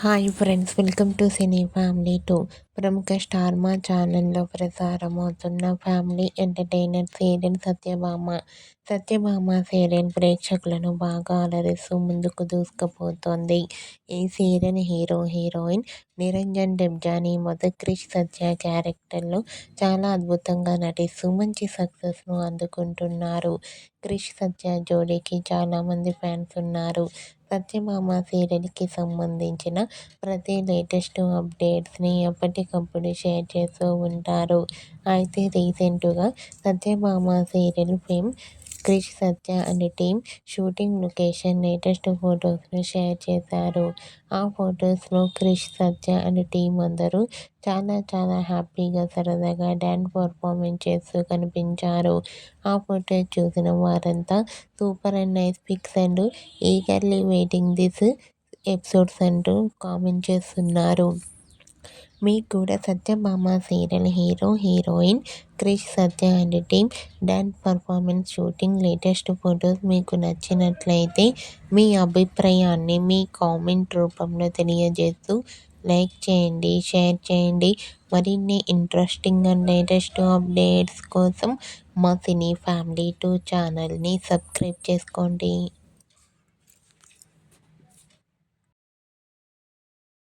Hi friends, welcome to cine family 2. ప్రముఖ star Maa ఛానల్లో ప్రసారమవుతున్న family entertainer serial Satyabhama. Satyabhama serial ప్రేక్షకులను బాగా అలరిస్తూ ముందుకు దూసుకుపోతోంది. ఈ serial hero, heroine Niranjan Debjani, Madhu, Krish Satya క్యారెక్టర్లో చాలా అద్భుతంగా నటిస్తూ మంచి సక్సెస్ను అందుకుంటున్నారు. క్రిష్ సత్య జోడీకి చాలామంది ఫ్యాన్స్ ఉన్నారు. సత్యభామ సీరియల్కి సంబంధించిన ప్రతి లేటెస్ట్ అప్డేట్స్ని ఎప్పటికప్పుడు షేర్ చేస్తూ ఉంటారు. అయితే రీసెంట్గా Satyabhama serial fame Krish Satya and team shooting location latest ఫొటోస్ను షేర్ చేశారు. ఆ ఫొటోస్లో క్రిష్ సత్య అండ్ టీమ్ అందరూ చాలా చాలా హ్యాపీగా సరదాగా డ్యాన్స్ పర్ఫార్మెన్స్ చేస్తూ కనిపించారు. ఆ ఫొటోస్ చూసిన వారంతా super and nice pics and eagerly waiting this episodes అంటూ కామెంట్ చేస్తున్నారు. మీకు కూడా Satyabhama serial hero, heroine Krish Satya and team dance performance shooting latest photos మీకు నచ్చినట్లయితే మీ అభిప్రాయాన్ని మీ కామెంట్ రూపంలో తెలియజేస్తూ లైక్ చేయండి, షేర్ చేయండి. మరిన్ని ఇంట్రెస్టింగ్ అండ్ లేటెస్ట్ అప్డేట్స్ కోసం మా సినీ ఫ్యామిలీ 2 ఛానల్ని సబ్స్క్రైబ్ చేసుకోండి.